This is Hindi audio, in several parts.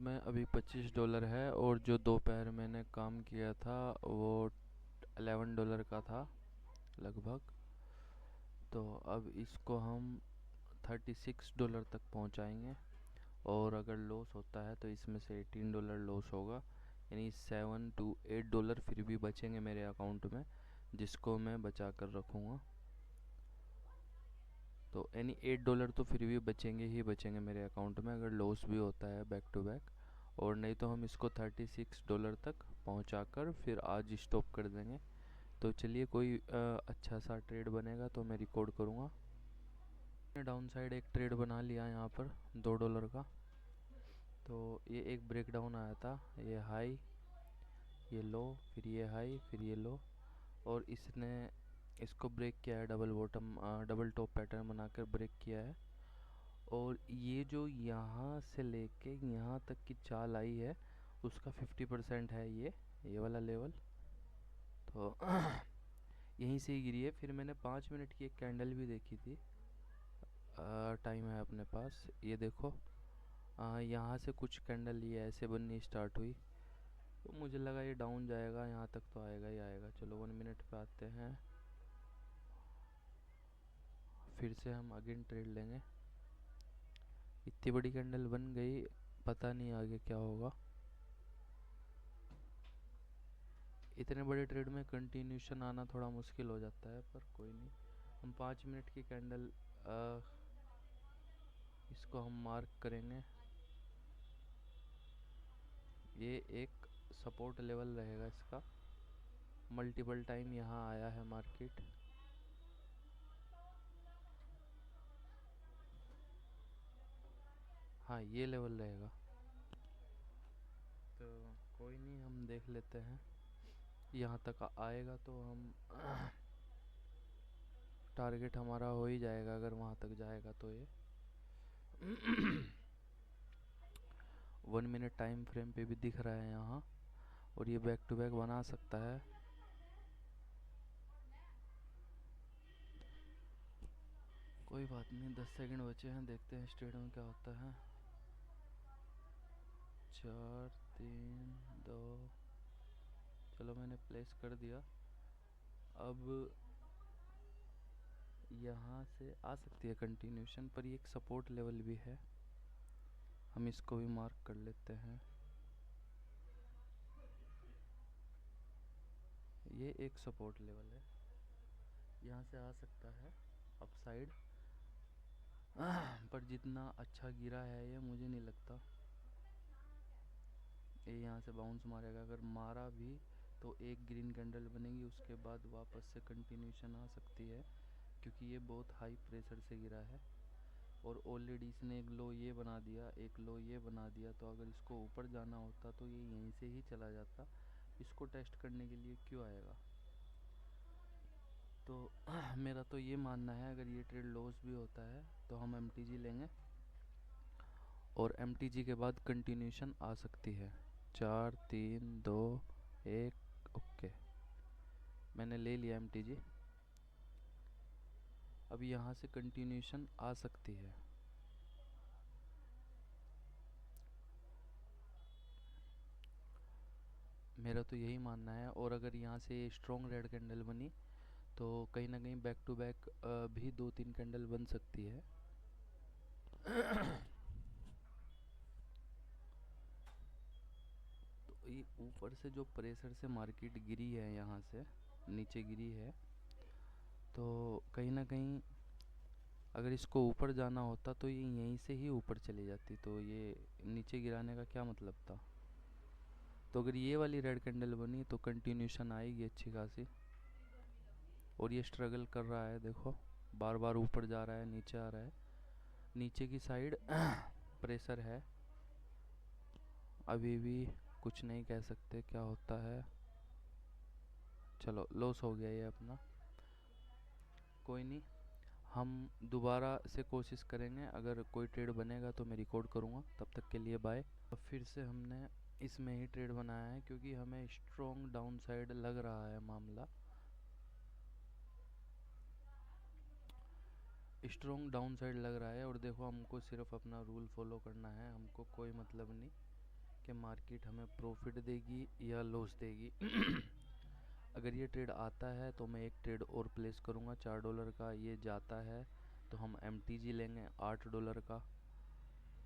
में अभी $25 है और जो दोपहर मैंने काम किया था वो $11 का था लगभग। तो अब इसको हम $36 तक पहुंचाएंगे और अगर लॉस होता है तो इसमें से $18 लॉस होगा, यानी $7 to $8 फिर भी बचेंगे मेरे अकाउंट में, जिसको मैं बचा कर रखूँगा। तो यानी $8 तो फिर भी बचेंगे ही बचेंगे मेरे अकाउंट में अगर लॉस भी होता है बैक टू बैक, और नहीं तो हम इसको $36 तक पहुंचा कर फिर आज स्टॉप कर देंगे। तो चलिए, कोई अच्छा सा ट्रेड बनेगा तो मैं रिकॉर्ड करूँगा। मैंने डाउन साइड एक ट्रेड बना लिया यहाँ पर $2 का। तो ये एक ब्रेक डाउन आया था, ये हाई, ये लो, फिर ये हाई, फिर ये लो, और इसने इसको ब्रेक किया है, double bottom double top pattern बनाकर ब्रेक किया है। और ये जो यहाँ से लेके यहाँ तक की चाल आई है उसका 50% है ये वाला लेवल। तो यहीं से ही गिरी है। फिर मैंने 5 मिनट की एक कैंडल भी देखी थी, टाइम है अपने पास, ये देखो। यहाँ से कुछ कैंडल ये ऐसे बननी स्टार्ट हुई, तो मुझे लगा ये डाउन जाएगा, यहाँ तक तो आएगा ही आएगा। चलो 1 मिनट पे आते हैं, फिर से हम अगेन ट्रेड लेंगे। इतनी बड़ी कैंडल बन गई, पता नहीं आगे क्या होगा। इतने बड़े ट्रेड में कंटिन्यूशन आना थोड़ा मुश्किल हो जाता है, पर कोई नहीं। हम 5 मिनट की कैंडल इसको हम मार्क करेंगे। ये एक सपोर्ट लेवल रहेगा इसका। मल्टीपल टाइम यहाँ आया है मार्केट। हाँ, ये लेवल रहेगा। तो कोई नहीं, हम देख लेते हैं। यहाँ तक आएगा तो हम टारगेट हमारा हो ही जाएगा अगर वहाँ तक जाएगा तो। ये 1 मिनट टाइम फ्रेम पे भी दिख रहा है यहाँ, और ये बैक टू बैक बना सकता है। कोई बात नहीं, 10 सेकंड बचे हैं, देखते हैं स्ट्रेट में क्या होता है। 4 3 2, चलो मैंने प्लेस कर दिया। अब यहाँ से आ सकती है कंटिन्यूशन, पर ये एक सपोर्ट लेवल भी है, हम इसको भी मार्क कर लेते हैं। ये एक सपोर्ट लेवल है, यहाँ से आ सकता है अपसाइड, पर जितना अच्छा गिरा है ये मुझे नहीं लगता ये यहाँ से बाउंस मारेगा। अगर मारा भी तो एक ग्रीन कैंडल बनेगी, उसके बाद वापस से कंटिन्यूशन आ सकती है, क्योंकि ये बहुत हाई प्रेशर से गिरा है। और ऑलरेडी इसने एक लो ये बना दिया, एक लो ये बना दिया, तो अगर इसको ऊपर जाना होता तो ये यहीं से ही चला जाता, इसको टेस्ट करने के लिए क्यों आएगा। तो मेरा तो ये मानना है, अगर ये ट्रेड लॉस भी होता है तो हम MTG लेंगे, और MTG के बाद कंटिन्यूशन आ सकती है। 4 3 2 1, ओके, मैंने ले लिया MTG। अब यहाँ से कंटिन्यूशन आ सकती है। मेरा तो यही मानना है। और अगर यहाँ से स्ट्रॉन्ग रेड कैंडल बनी तो कहीं ना कहीं बैक टू बैक भी 2-3 कैंडल बन सकती है। तो ये ऊपर से जो प्रेशर से मार्केट गिरी है, यहाँ से नीचे गिरी है, तो कहीं ना कहीं अगर इसको ऊपर जाना होता तो ये यहीं से ही ऊपर चली जाती, तो ये नीचे गिराने का क्या मतलब था। तो अगर ये वाली रेड कैंडल बनी तो कंटिन्यूशन आएगी अच्छी खासी। और ये स्ट्रगल कर रहा है, देखो, बार बार ऊपर जा रहा है, नीचे आ रहा है, नीचे की साइड प्रेशर है। अभी भी कुछ नहीं कह सकते क्या होता है। चलो, लॉस हो गया ये अपना, कोई नहीं, हम दोबारा से कोशिश करेंगे। अगर कोई ट्रेड बनेगा तो मैं रिकॉर्ड करूँगा। तब तक के लिए बाय। फिर से हमने इसमें ही ट्रेड बनाया है, क्योंकि हमें स्ट्रॉन्ग डाउन साइड लग रहा है मामला। स्ट्रॉन्ग डाउन साइड लग रहा है, और देखो, हमको सिर्फ अपना रूल फॉलो करना है, हमको कोई मतलब नहीं। कि मार्केट हमें प्रॉफिट देगी या लॉस देगी। अगर ये ट्रेड आता है तो मैं एक ट्रेड और प्लेस करूँगा $4 का। ये जाता है तो हम MTG लेंगे $8 का।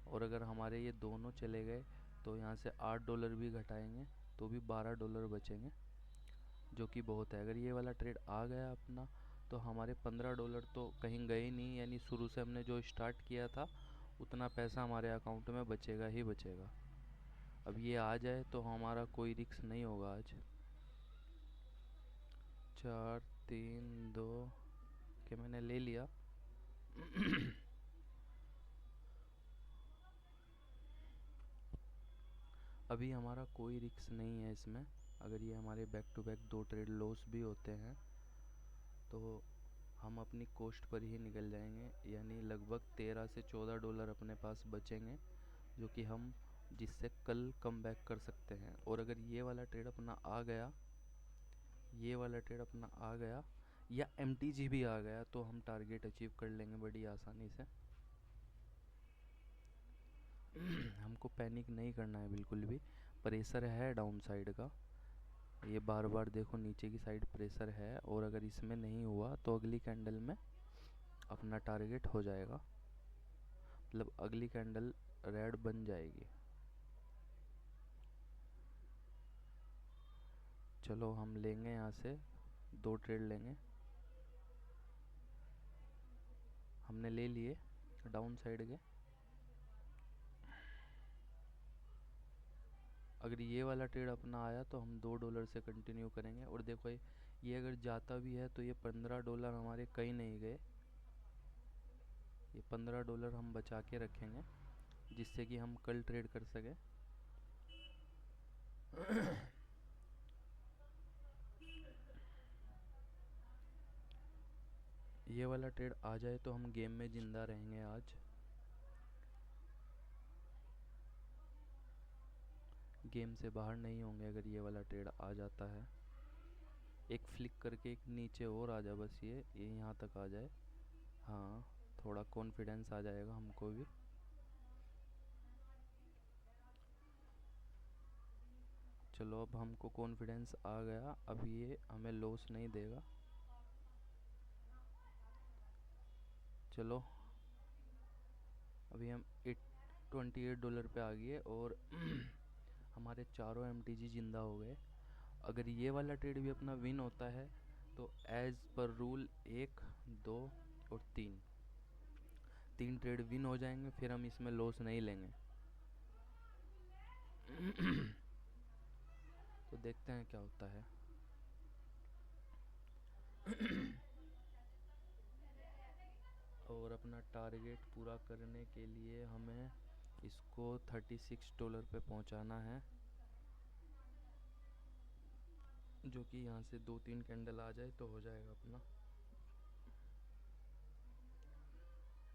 और अगर हमारे ये दोनों चले गए तो यहाँ से $8 भी घटाएंगे तो भी $12 बचेंगे, जो कि बहुत है। अगर ये वाला ट्रेड आ गया अपना तो हमारे $15 तो कहीं गए नहीं, यानी शुरू से हमने जो स्टार्ट किया था उतना पैसा हमारे अकाउंट में बचेगा ही बचेगा। अब ये आ जाए तो हमारा कोई रिस्क नहीं होगा आज। 4 3 2 के मैंने ले लिया। अभी हमारा कोई रिस्क नहीं है इसमें। अगर ये हमारे back to back 2 trade loss भी होते हैं तो हम अपनी कॉस्ट पर ही निकल जाएंगे, यानी लगभग $13 से $14 अपने पास बचेंगे, जो कि हम जिससे कल कम बैक कर सकते हैं। और अगर ये वाला ट्रेड अपना आ गया, ये वाला ट्रेड अपना आ गया या MTG भी आ गया तो हम टारगेट अचीव कर लेंगे बड़ी आसानी से। हमको पैनिक नहीं करना है बिल्कुल भी। प्रेशर है डाउन साइड का, ये बार बार देखो नीचे की साइड प्रेशर है, और अगर इसमें नहीं हुआ तो अगली कैंडल में अपना टारगेट हो जाएगा, मतलब अगली कैंडल रेड बन जाएगी। चलो हम लेंगे यहाँ से 2 ट्रेड लेंगे। हमने ले लिए डाउन साइड के। अगर ये वाला ट्रेड अपना आया तो हम $2 से कंटिन्यू करेंगे। और देखो ये अगर जाता भी है तो ये $15 हमारे कहीं नहीं गए। ये $15 हम बचा के रखेंगे जिससे कि हम कल ट्रेड कर सकें। ये वाला ट्रेड आ जाए तो हम गेम में ज़िंदा रहेंगे आज। गेम से बाहर नहीं होंगे अगर ये वाला ट्रेड आ जाता है। एक फ्लिक करके एक नीचे और आ जाए, बस ये यहाँ तक आ जाए। हाँ, थोड़ा कॉन्फिडेंस आ जाएगा हमको भी। चलो अब हमको कॉन्फिडेंस आ गया, अब ये हमें लॉस नहीं देगा। चलो अभी हम $28 पे आ गए और हमारे चारों MTG जिंदा हो गए। अगर ये वाला ट्रेड भी अपना विन होता है तो एज पर रूल 1 2 और 3 ट्रेड विन हो जाएंगे, फिर हम इसमें लॉस नहीं लेंगे। तो देखते हैं क्या होता है। और अपना टारगेट पूरा करने के लिए हमें इसको $36 पे पहुंचाना है, जो कि यहाँ से 2-3 कैंडल आ जाए तो हो जाएगा अपना।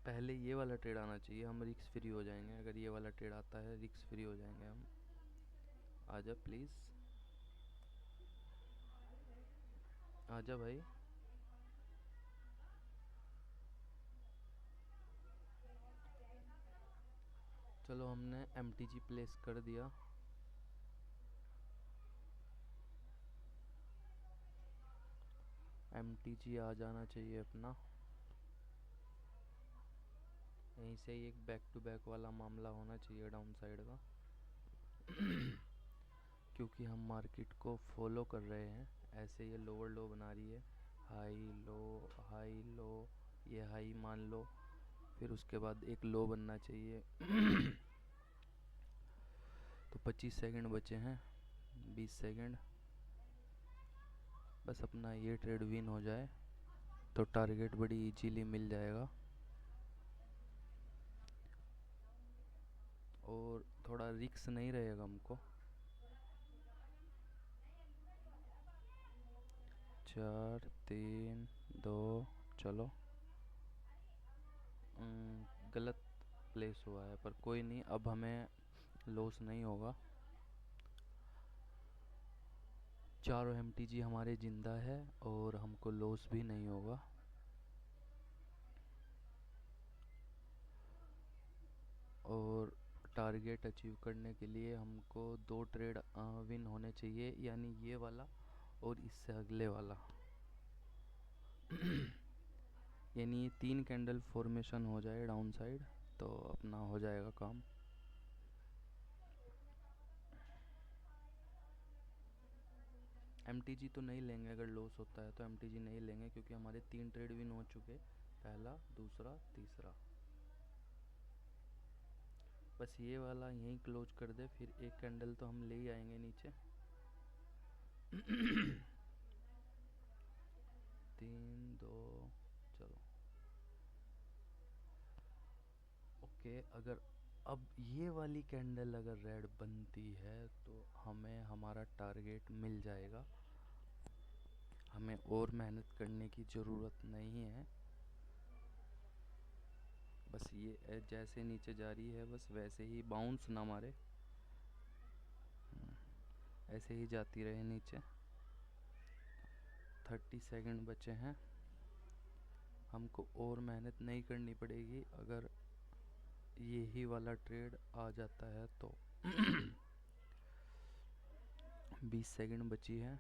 पहले ये वाला ट्रेड आना चाहिए, हम रिस्क फ्री हो जाएंगे। अगर ये वाला ट्रेड आता है रिस्क फ्री हो जाएंगे हम। आजा प्लीज़, आजा भाई। चलो हमने MTG प्लेस कर दिया। MTG आ जाना चाहिए अपना। यहीं से ही एक बैक टू बैक वाला मामला होना चाहिए डाउन साइड का। क्योंकि हम मार्केट को फॉलो कर रहे हैं। ऐसे ये लोअर लो बना रही है, हाई लो, ये हाई मान लो, फिर उसके बाद एक लो बनना चाहिए। तो 25 सेकंड बचे हैं, 20 सेकंड। बस अपना ये ट्रेड विन हो जाए तो टारगेट बड़ी इजीली मिल जाएगा। और थोड़ा रिस्क नहीं रहेगा हमको। 4 3 2 चलो गलत प्लेस हुआ है पर कोई नहीं, अब हमें लॉस नहीं होगा। चारों MTG हमारे ज़िंदा है और हमको लॉस भी नहीं होगा। और टारगेट अचीव करने के लिए हमको 2 ट्रेड विन होने चाहिए, यानी ये वाला और इससे अगले वाला। यानी ये 3 कैंडल फॉर्मेशन हो जाए डाउन साइड तो अपना हो जाएगा काम। MTG तो नहीं लेंगे, अगर लॉस होता है तो MTG नहीं लेंगे, क्योंकि हमारे 3 ट्रेड विन हो चुके, पहला, दूसरा, तीसरा। बस ये वाला यहीं क्लोज कर दे, फिर एक कैंडल तो हम ले ही आएंगे नीचे। 3 2 चलो ओके। अगर अब ये वाली कैंडल अगर रेड बनती है तो हमें हमारा टारगेट मिल जाएगा, हमें और मेहनत करने की ज़रूरत नहीं है। बस ये जैसे नीचे जा रही है बस वैसे ही बाउंस ना मारे, ऐसे ही जाती रहे नीचे। 30 सेकंड बचे हैं, हमको और मेहनत नहीं करनी पड़ेगी अगर यही वाला ट्रेड आ जाता है तो। 20 सेकंड बची है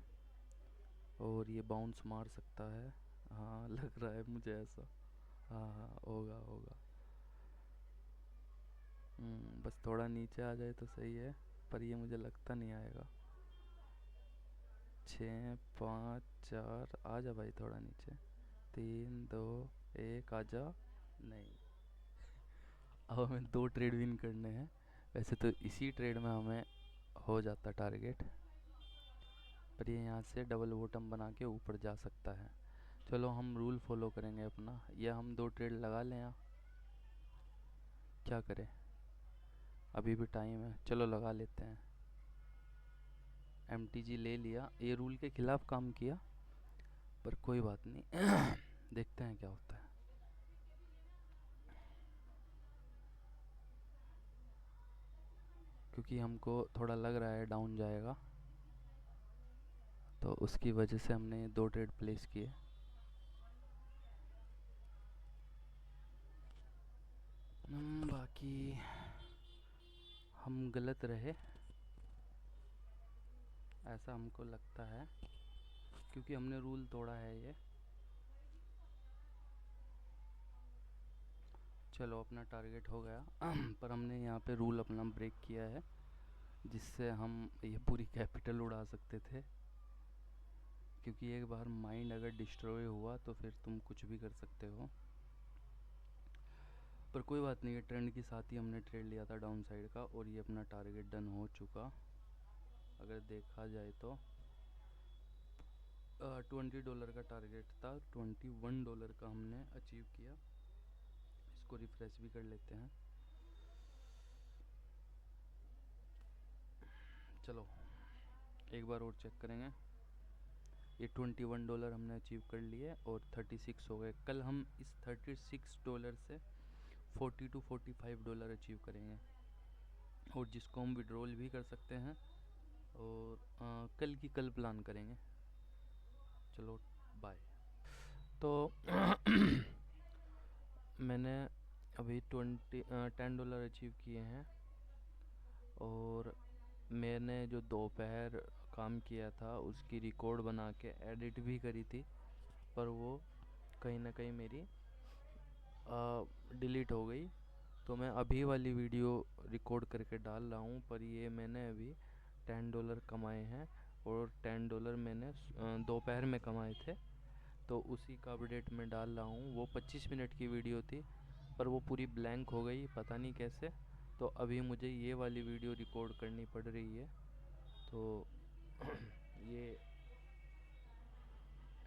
और ये बाउंस मार सकता है। हाँ लग रहा है मुझे ऐसा। हाँ हाँ होगा होगा। बस थोड़ा नीचे आ जाए तो सही है, पर ये मुझे लगता नहीं आएगा। 6 5 4 आ जा भाई थोड़ा नीचे। 3 2 1 आ जा। नहीं, अब हमें 2 ट्रेड विन करने हैं। वैसे तो इसी ट्रेड में हमें हो जाता टारगेट, पर ये यहाँ से डबल बॉटम बना के ऊपर जा सकता है। चलो हम रूल फॉलो करेंगे अपना, या हम 2 ट्रेड लगा लें, या क्या करें, अभी भी टाइम है, चलो लगा लेते हैं। MTG ले लिया, ये रूल के खिलाफ काम किया, पर कोई बात नहीं। देखते हैं क्या होता है। क्योंकि हमको थोड़ा लग रहा है डाउन जाएगा, तो उसकी वजह से हमने 2 ट्रेड प्लेस किए। बाकी हम गलत रहे ऐसा हमको लगता है, क्योंकि हमने रूल तोड़ा है ये। चलो अपना टारगेट हो गया। पर हमने यहाँ पे रूल अपना ब्रेक किया है, जिससे हम ये पूरी कैपिटल उड़ा सकते थे। क्योंकि एक बार माइंड अगर डिस्ट्रॉय हुआ तो फिर तुम कुछ भी कर सकते हो। पर कोई बात नहीं, ट्रेंड के साथ ही हमने ट्रेड लिया था डाउन साइड का, और ये अपना टारगेट डन हो चुका अगर देखा जाए तो। $20 का टारगेट था, $21 का हमने अचीव किया। इसको रिफ्रेश भी कर लेते हैं। चलो एक बार और चेक करेंगे। ये $21 हमने अचीव कर लिए और 36 हो गए। कल हम इस $36 से $40 to $45 अचीव करेंगे, और जिसको हम विड्रॉल भी कर सकते हैं, और कल की कल प्लान करेंगे। चलो बाय। तो मैंने अभी $10 अचीव किए हैं, और मैंने जो दोपहर काम किया था उसकी रिकॉर्ड बना के एडिट भी करी थी, पर वो कहीं ना कहीं मेरी डिलीट हो गई। तो मैं अभी वाली वीडियो रिकॉर्ड करके डाल रहा हूँ, पर ये मैंने अभी $10 कमाए हैं, और $10 मैंने दोपहर में कमाए थे, तो उसी का अपडेट मैं डाल रहा हूँ। वो 25 मिनट की वीडियो थी, पर वो पूरी ब्लैंक हो गई, पता नहीं कैसे। तो अभी मुझे ये वाली वीडियो रिकॉर्ड करनी पड़ रही है, तो ये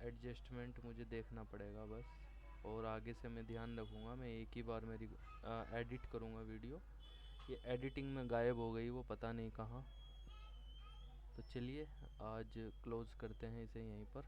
एडजस्टमेंट मुझे देखना पड़ेगा बस। और आगे से मैं ध्यान रखूँगा, मैं एक ही बार मेरी एडिट करूँगा वीडियो। ये एडिटिंग में गायब हो गई, वो पता नहीं कहाँ। तो चलिए आज क्लोज़ करते हैं इसे यहीं पर।